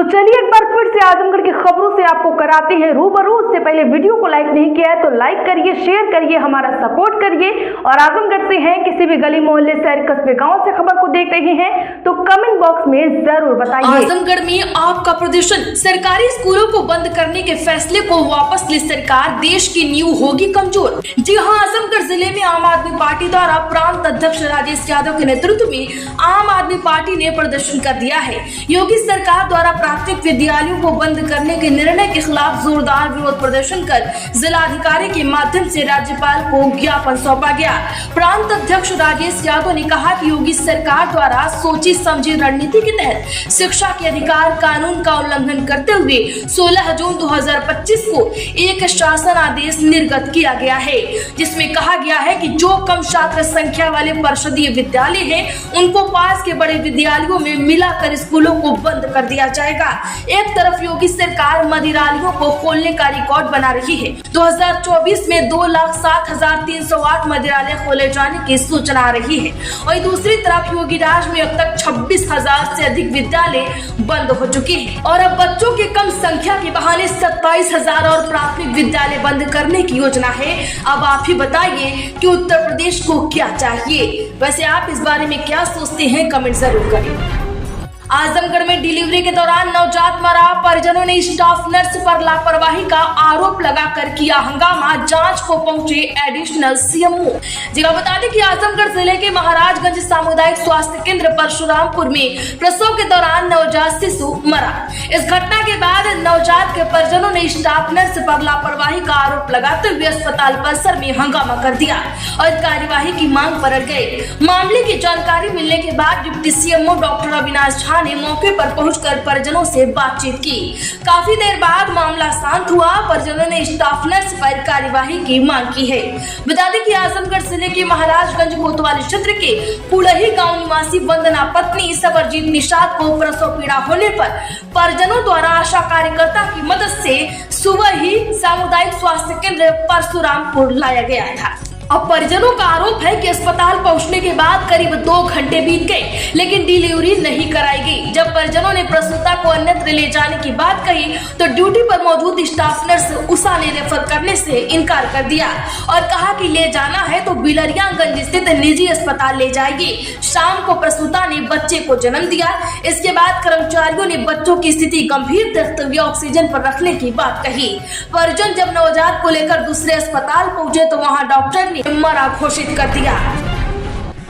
चलिए एक बार फिर से आजमगढ़ की खबरों से आपको कराते हैं रूबरू। उससे पहले वीडियो को लाइक नहीं किया है तो लाइक करिए, शेयर करिए, हमारा सपोर्ट करिए। और आजमगढ़ से हैं, किसी भी गली मोहल्ले शहर कस्बे गांव से खबर को देख रहे हैं तो कमेंट बॉक्स में जरूर बताइए। आजमगढ़ में आग का प्रदूषण, सरकारी स्कूलों को बंद करने के फैसले को वापस ली सरकार, देश की नींव होगी कमजोर। जी हां, आजमगढ़ जिले में आम आदमी पार्टी द्वारा प्रांत अध्यक्ष राजेश यादव के नेतृत्व में आम आदमी पार्टी ने प्रदर्शन कर दिया है। योगी सरकार द्वारा प्राथमिक विद्यालयों को बंद करने के निर्णय के खिलाफ जोरदार विरोध प्रदर्शन कर जिलाधिकारी के माध्यम से राज्यपाल को ज्ञापन सौंपा गया। प्रांत अध्यक्ष राजेश यादव ने कहा कि योगी सरकार द्वारा सोची समझी रणनीति के तहत शिक्षा के अधिकार कानून का उल्लंघन करते हुए 16 जून 2025 को एक शासन आदेश निर्गत किया गया है, जिसमें कहा गया है कि जो कम छात्र संख्या वाले परिषदीय विद्यालय हैं, उनको पास के बड़े विद्यालयों में मिलाकर स्कूलों को बंद कर दिया जाएगा। एक तरफ योगी सरकार मदिरालयों को खोलने का रिकॉर्ड बना रही है। 2024 में 2,07,308 मदिरालय खोले जाने की सूचना आ रही है। वहीं दूसरी तरफ योगी राज में अब तक 26,000 से अधिक विद्यालय बंद हो चुके हैं और अब बच्चों के कम संख्या के बहाने 27,000 और प्राथमिक विद्यालय बंद करने की योजना है। अब आप ही बताइए कि उत्तर प्रदेश को क्या चाहिए। वैसे आप इस बारे में क्या सोचते हैं, कमेंट जरूर करें। आजमगढ़ में डिलीवरी के दौरान नवजात मरा, परिजनों ने स्टाफ नर्स पर लापरवाही का आरोप लगाकर किया हंगामा, जांच को पहुंचे एडिशनल सीएमओ। जगह बता दें कि आजमगढ़ जिले के महाराजगंज सामुदायिक स्वास्थ्य केंद्र परशुरामपुर में प्रसव के दौरान नवजात शिशु मरा। इस घटना के बाद नवजात के परिजनों ने स्टाफ नर्स पर लापरवाही का आरोप लगाते हुए अस्पताल परिसर में हंगामा कर दिया और कार्यवाही की मांग पर अड़ गए। मामले की जानकारी मिलने के बाद deputy CMO doctor Avinash Jha ने मौके पर पहुंचकर परिजनों से बातचीत की। काफी देर बाद मामला शांत हुआ। परिजनों ने स्टाफ नर्स पर कार्यवाही की मांग की है। बता दें कि आजमगढ़ जिले के महाराजगंज कोतवाली क्षेत्र के पुलही गांव निवासी वंदना पत्नी सबरजीत निषाद को प्रसव पीड़ा होने पर परिजनों द्वारा आशा कार्यकर्ता की मदद से सुबह ही सामुदायिक स्वास्थ्य केंद्र परशुरामपुर लाया गया था। अब परिजनों का आरोप है कि अस्पताल पहुंचने के बाद करीब 2 घंटे बीत गए, लेकिन डिलीवरी नहीं कराई गई। जब परिजनों ने प्रसूता को अन्यत्र ले जाने की बात कही तो ड्यूटी पर मौजूद स्टाफ नर्स उषा ने रेफर करने से इनकार कर दिया और कहा कि ले जाना है तो बिलरियागंज स्थित निजी अस्पताल ले जाएगी। शाम को प्रसूता ने बच्चे को जन्म दिया। इसके बाद कर्मचारियों ने बच्चों की स्थिति गंभीर देखते हुए ऑक्सीजन पर रखने की बात कही। परिजन जब नवजात को लेकर दूसरे अस्पताल पहुंचे तो वहाँ डॉक्टर मरा घोषित कर दिया।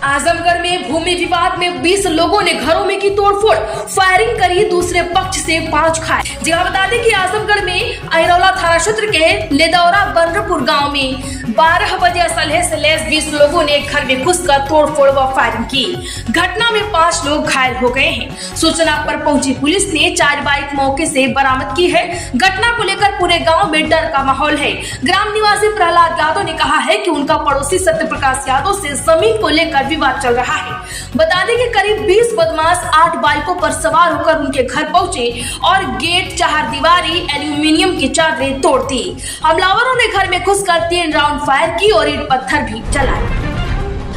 आजमगढ़ में भूमि विवाद में 20 लोगों ने घरों में की तोड़फोड़, फायरिंग करी, दूसरे पक्ष से 5 घायल। जगह बता दें कि आजमगढ़ में अहिरौला थाना क्षेत्र के लेदौरा बंद्रपुर गांव में 12 बजे असलहे से लैस 20 लोगों ने घर में घुसकर तोड़फोड़ व फायरिंग की। घटना में 5 लोग घायल हो गए हैं। सूचना पर पहुंची पुलिस ने 4 बाइक मौके से बरामद की है। घटना को लेकर पूरे गाँव में डर का माहौल है। ग्राम निवासी प्रहलाद यादव ने कहा है कि उनका पड़ोसी सत्य प्रकाश यादव से जमीन को लेकर विवाद चल रहा है। बता दें कि करीब 20 बदमाश 8 बाइकों पर सवार होकर उनके घर पहुंचे और गेट, चारदीवारी, एल्यूमिनियम की चादरें तोड़ दी। हमलावरों ने घर में घुसकर 3 राउंड फायर की और ईंट पत्थर भी चलाए।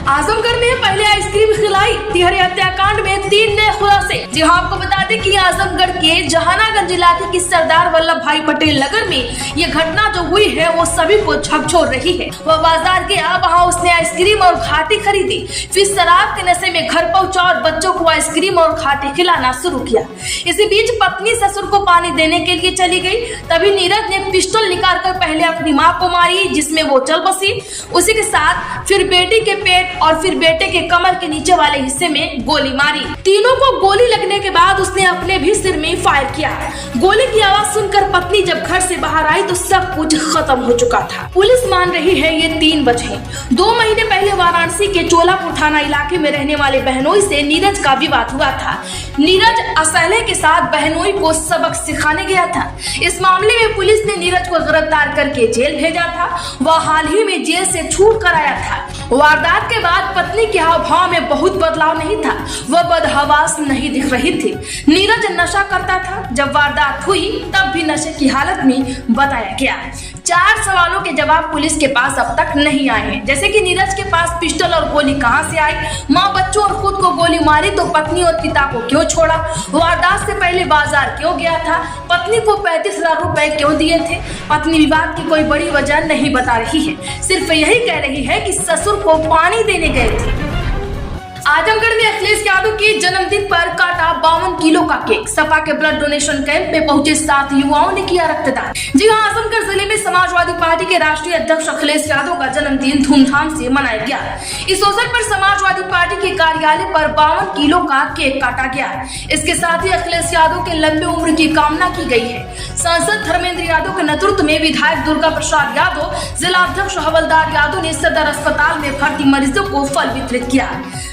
आजमगढ़ में पहले आइसक्रीम खिलाई, तिहरी हत्याकांड में 3 नए खुलासे। जी हाँ, आपको बता दें कि आजमगढ़ के जहानागंज इलाके की सरदार वल्लभ भाई पटेल नगर में ये घटना जो हुई है वो सभी को झकझोर रही है। वह बाजार गया, वहाँ उसने आइसक्रीम और घाटी खरीदी, फिर शराब के नशे में घर पहुंचा और बच्चों को आइसक्रीम और घाटी खिलाना शुरू किया। इसी बीच पत्नी ससुर को पानी देने के लिए चली गई। तभी नीरज ने पिस्टल निकालकर पहले अपनी माँ को मारी, जिसमें वो चल बसी। उसी के साथ फिर बेटी के पेट और फिर बेटे के कमर के नीचे वाले हिस्से में गोली मारी। तीनों को गोली लगने के बाद उसने अपने भी सिर में फायर किया। गोली की आवाज सुनकर पत्नी जब घर से बाहर आई तो सब कुछ खत्म हो चुका था। पुलिस मान रही है ये 3 बजे। 2 महीने पहले वाराणसी के चोलापुर थाना इलाके में रहने वाले बहनोई से नीरज का विवाद हुआ था। नीरज असलहे के साथ बहनोई को सबक सिखाने गया था। इस मामले में पुलिस ने नीरज को गिरफ्तार करके जेल भेजा था। वह हाल ही में जेल से छूट कर आया था। वारदात के बाद पत्नी के हाव भाव में बहुत बदलाव नहीं था। वह बदहवास नहीं दिख रही थी। नीरज नशा करता था। जब वारदात हुई तब भी नशे की हालत में बताया गया। 4 सवालों के जवाब पुलिस के पास अब तक नहीं आए हैं, जैसे कि नीरज के पास पिस्टल और गोली कहां से आई, मां बच्चों और खुद को गोली मारी तो पत्नी और पिता को क्यों छोड़ा, वारदात से पहले बाजार क्यों गया था, पत्नी को 35,000 रुपए क्यों दिए थे। पत्नी विवाद की कोई बड़ी वजह नहीं बता रही है, सिर्फ यही कह रही है कि ससुर को पानी देने गए थे। आजमगढ़ में अखिलेश यादव के जन्मदिन पर काटा 52 किलो का केक। सपा के ब्लड डोनेशन कैंप में पहुंचे 7 युवाओं ने किया रक्तदान। जी हां, आजमगढ़ जिले में समाजवादी पार्टी के राष्ट्रीय अध्यक्ष अखिलेश यादव का जन्मदिन धूमधाम से मनाया गया। इस अवसर पर समाजवादी पार्टी के कार्यालय पर 52 किलो का केक काटा गया। इसके साथ ही अखिलेश यादव के लंबे उम्र की कामना की गई है। सांसद धर्मेंद्र यादव के नेतृत्व में विधायक दुर्गा प्रसाद यादव, जिला अध्यक्ष हवलदार यादव ने सदर अस्पताल में भर्ती मरीजों को फल वितरित किया।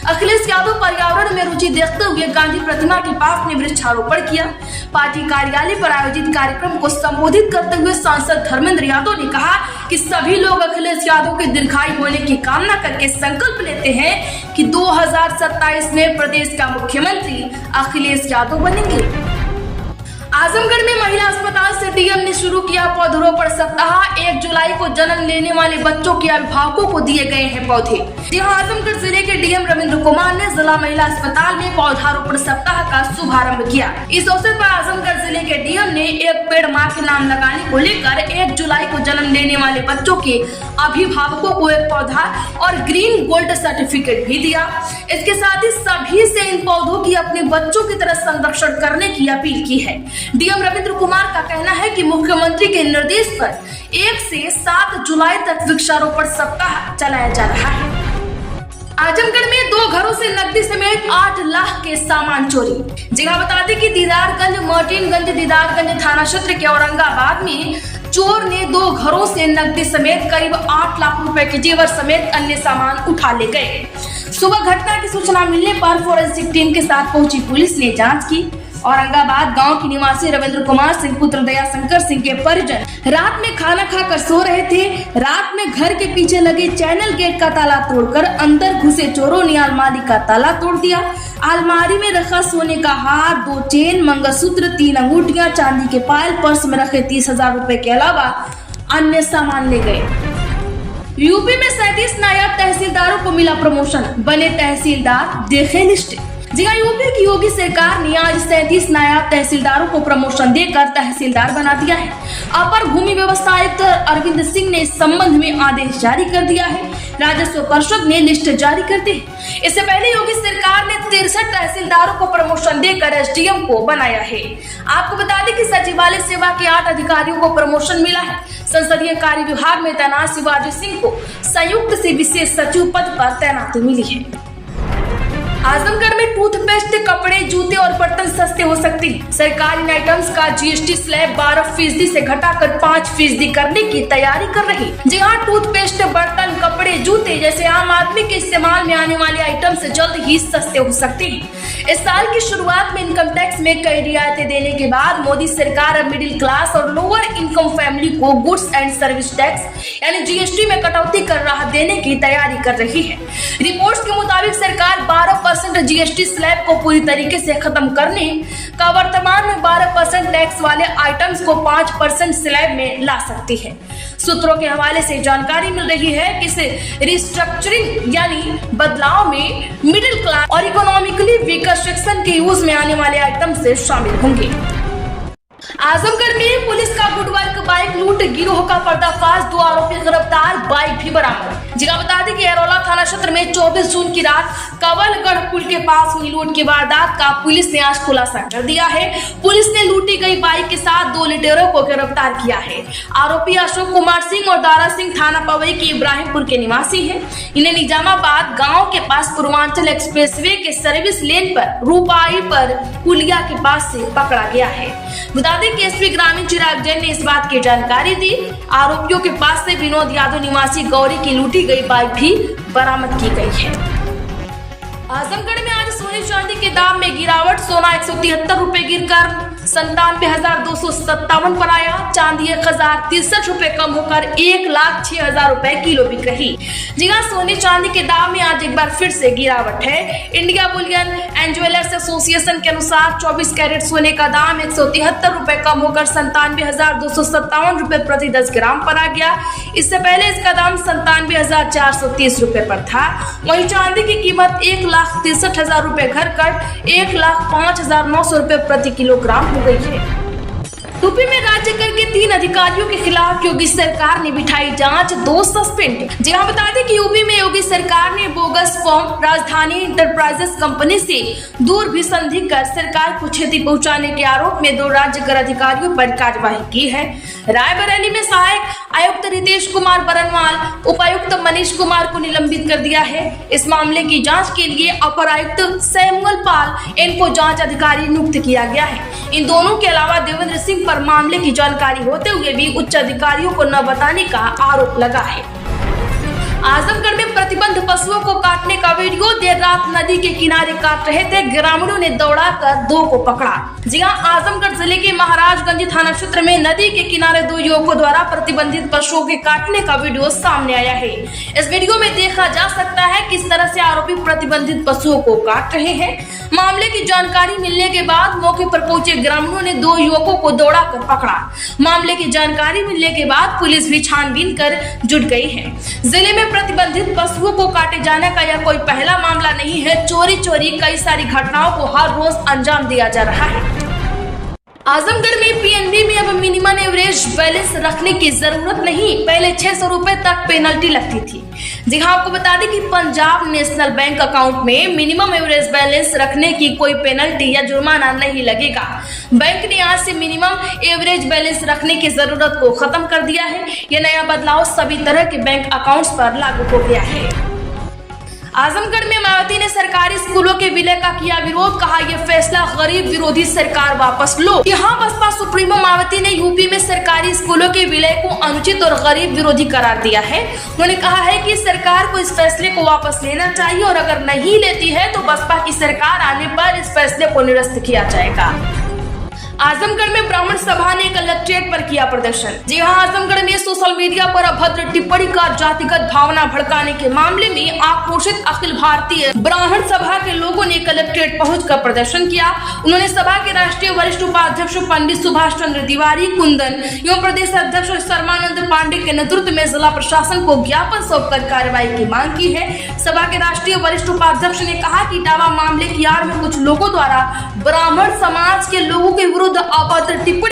अखिलेश यादव पर्यावरण में रुचि देखते हुए गांधी प्रतिमा के पास में वृक्षारोपण किया। पार्टी कार्यालय पर आयोजित कार्यक्रम को संबोधित करते हुए सांसद धर्मेंद्र यादव ने कहा कि सभी लोग अखिलेश यादव के दीर्घायु होने की कामना करके संकल्प लेते हैं कि 2027 में प्रदेश का मुख्यमंत्री अखिलेश यादव बनेंगे। आजमगढ़ में महिला अस्पताल से डीएम ने शुरू किया पौधरोपण सप्ताह। 1 जुलाई को जन्म लेने वाले बच्चों के अभिभावकों को दिए गए हैं पौधे। यहाँ आजमगढ़ जिले के डीएम रविंद्र कुमार ने जिला महिला अस्पताल में पौधारोपण सप्ताह का शुभारंभ किया। इस अवसर पर आजमगढ़ जिले के डीएम ने एक पेड़ मां के नाम लगाने को लेकर 1 जुलाई को जन्म लेने वाले बच्चों के अभिभावकों को एक पौधा और ग्रीन गोल्ड सर्टिफिकेट भी दिया। इसके साथ ही सभी से इन पौधों की अपने बच्चों की तरह संरक्षण करने की अपील की है। डीएम रविंद्र कुमार का कहना है कि मुख्यमंत्री के निर्देश पर 1 से 7 जुलाई तक वृक्षारोपण सप्ताह चलाया जा रहा है। आजमगढ़ में 2 घरों से नकदी समेत 8 लाख के सामान चोरी। जगह बता दें कि दीदारगंज मर्टिनगंज दीदारगंज थाना क्षेत्र के औरंगाबाद में चोर ने 2 घरों से नकदी समेत करीब 8 लाख रुपए के जेवर समेत अन्य सामान उठा ले गए। सुबह घटना की सूचना मिलने पर फोरेंसिक टीम के साथ पहुंची पुलिस ने जांच की। औरंगाबाद गांव के निवासी रविंद्र कुमार सिंह पुत्र दया शंकर सिंह के परिजन रात में खाना खाकर सो रहे थे। रात में घर के पीछे लगे चैनल गेट का ताला तोड़कर अंदर घुसे चोरों ने अलमारी का ताला तोड़ दिया। अलमारी में रखा सोने का हार, 2 चेन, मंगलसूत्र, 3 अंगूठियां, चांदी के पायल, पर्स में रखे 30,000 रुपए के अलावा अन्य सामान ले गए। यूपी में 37 नायब तहसीलदारों को मिला प्रमोशन, बने तहसीलदार, देखे लिस्ट। जी हां, यूपी की योगी सरकार ने आज 37 नायब तहसीलदारों को प्रमोशन देकर तहसीलदार बना दिया है। अपर भूमि व्यवस्था आयुक्त अरविंद सिंह ने इस संबंध में आदेश जारी कर दिया है। राजस्व परिषद ने लिस्ट जारी कर दी। इससे पहले योगी सरकार ने 63 तहसीलदारों को प्रमोशन देकर एसडीएम को बनाया है। आपको बता दें कि सचिवालय सेवा के 8 अधिकारियों को प्रमोशन मिला है। संसदीय कार्य विभाग में तैनात शिवाजी सिंह को संयुक्त से विशेष सचिव पद पर तैनाती मिली है। आजमगढ़ में टूथपेस्ट, कपड़े, जूते और बर्तन सस्ते हो सकते हैं। सरकार इन आइटम्स का जीएसटी स्लैब 12% से घटाकर 5% करने की तैयारी कर रही। जी हाँ, टूथपेस्ट, बर्तन, कपड़े, जूते जैसे आम आदमी के इस्तेमाल में आने वाले आइटम्स जल्द ही सस्ते हो सकते हैं। इस साल की शुरुआत में इनकम टैक्स में कई रियायतें देने के बाद मोदी सरकार अब मिडिल क्लास और लोअर इनकम फैमिली को गुड्स एंड सर्विस टैक्स यानी जीएसटी में कटौती कर राहत देने की तैयारी कर रही है। रिपोर्ट्स के मुताबिक सरकार 12% जीएसटी स्लैब को पूरी तरीके से खत्म करने का वर्तमान में 12% टैक्स वाले आइटम्स को 5% स्लैब में ला सकती है। सूत्रों के हवाले से जानकारी मिल रही है कि इस रिस्ट्रक्चरिंग यानी बदलाव में मिडिल क्लास और इकोनॉमिकली वीकर सेक्शन के यूज में आने वाले आइटम से शामिल होंगे। आजमगढ़ में पुलिस का गुड वर्क, बाइक लूट गिरोह का पर्दाफाश, 2 आरोपी गिरफ्तार, बाइक भी बरामद। जगह बता दें कि एरोला थाना क्षेत्र में 24 जून की रात कवलगढ़ पुल के पास हुई लूट की वारदात का पुलिस ने आज खुलासा कर दिया है। पुलिस ने लूटी गई बाइक के साथ 2 लुटेरों को गिरफ्तार किया है। आरोपी अशोक कुमार सिंह और दारा सिंह थाना पवई के इब्राहिमपुर के निवासी है। इन्हें निजामाबाद गाँव के पास पूर्वांचल एक्सप्रेसवे के सर्विस लेन पर रूपाई पर पुलिया के पास से पकड़ा गया है। बता दें कि एसपी ग्रामीण चिराग जैन ने इस बात की जानकारी दी। आरोपियों के पास से विनोद यादव निवासी गौरी की लूटी गई बाइक भी बरामद की गई है। आजमगढ़ में आज सोने चांदी के दाम में गिरावट, सोना 173 रुपए गिरकर 97,257 पर आया। चांदी 1,063 रुपए कम होकर 1,06,000 रुपए किलो बिक रही। जी हाँ, सोने चांदी के दाम में आज एक बार फिर से गिरावट है। India Boolean and jewellers association के अनुसार 24 कैरेट सोने का दाम 173 रुपए कम होकर 97,257 रुपए प्रति 10 ग्राम पर आ गया। इससे पहले इसका दाम 97,430 रुपए पर था। वहीं चांदी की कीमत 1,63,000 रुपए घटकर 1,05,900 रुपए प्रति किलोग्राम हो गई है। यूपी में राज्य कर के 3 अधिकारियों के खिलाफ योगी सरकार ने बिठाई जांच, 2 सस्पेंड। जी हाँ, बता दें कि यूपी में योगी सरकार ने बोगस फॉर्म राजधानी इंटरप्राइजेस कंपनी से दूरभिसंधि कर सरकार को क्षति पहुंचाने के आरोप में 2 राज्य कर अधिकारियों पर कार्रवाई की है। रायबरेली में सहायक आयुक्त रितेश कुमार बरनवाल, उपायुक्त मनीष कुमार को निलंबित कर दिया है। इस मामले की जांच के लिए अपर आयुक्त सैमुअल पाल इनको जांच अधिकारी नियुक्त किया गया है। इन दोनों के अलावा देवेंद्र सिंह पर मामले की जानकारी होते हुए भी उच्च अधिकारियों को न बताने का आरोप लगा है। आजमगढ़ में प्रतिबंध पशुओं को काटने का वीडियो, देर रात नदी के किनारे काट रहे थे, ग्रामीणों ने दौड़ाकर 2 को पकड़ा। जी हां, आजमगढ़ जिले के महाराजगंज थाना क्षेत्र में नदी के किनारे 2 युवकों द्वारा प्रतिबंधित पशुओं के काटने का वीडियो सामने आया है। इस वीडियो में देखा जा सकता है किस तरह से आरोपी प्रतिबंधित पशुओं को काट रहे हैं। मामले की जानकारी मिलने के बाद मौके पर पहुंचे ग्रामीणों ने 2 युवकों को दौड़ाकर पकड़ा। मामले की जानकारी मिलने के बाद पुलिस भी छानबीन कर जुट गई है। जिले में प्रतिबंधित पशुओं को काटे जाने का यह कोई पहला मामला नहीं है। चोरी कई सारी घटनाओं को हर रोज अंजाम दिया जा रहा है। आजमगढ़ में पीएनबी में अब मिनिमम एवरेज बैलेंस रखने की जरूरत नहीं, पहले 600 रुपए तक पेनल्टी लगती थी। जी हाँ, आपको बता दें कि पंजाब नेशनल बैंक अकाउंट में मिनिमम एवरेज बैलेंस रखने की कोई पेनल्टी या जुर्माना नहीं लगेगा। बैंक ने आज से मिनिमम एवरेज बैलेंस रखने की जरूरत को खत्म कर दिया है। यह नया बदलाव सभी तरह के बैंक अकाउंट्स पर लागू हो गया है। आजमगढ़ में मायावती ने सरकारी स्कूलों के विलय का किया विरोध, कहा यह फैसला गरीब विरोधी, सरकार वापस लो। यहाँ बसपा सुप्रीमो मायावती ने यूपी में सरकारी स्कूलों के विलय को अनुचित और गरीब विरोधी करार दिया है। उन्होंने कहा है कि सरकार को इस फैसले को वापस लेना चाहिए और अगर नहीं लेती है तो बसपा की सरकार आने पर इस फैसले को निरस्त किया जाएगा। आजमगढ़ में ब्राह्मण सभा ने कलेक्ट्रेट पर किया प्रदर्शन। जी हां, आजमगढ़ में सोशल मीडिया पर अभद्र टिप्पणी का जातिगत भावना भड़काने के मामले में आक्रोशित अखिल भारतीय ब्राह्मण सभा के लोगों ने कलेक्ट्रेट पहुंचकर प्रदर्शन किया। उन्होंने सभा के राष्ट्रीय वरिष्ठ उपाध्यक्ष पंडित सुभाष चंद्र तिवारी, कुंदन एवं प्रदेश अध्यक्ष शर्मानंद पांडे के नेतृत्व में जिला प्रशासन को ज्ञापन सौंपकर कार्रवाई की मांग की है। सभा के राष्ट्रीय वरिष्ठ उपाध्यक्ष ने कहा कि दावा मामले की आड़ में कुछ लोगों द्वारा ब्राह्मण समाज के लोगों के विरुद्ध अभद्र टिप्पणी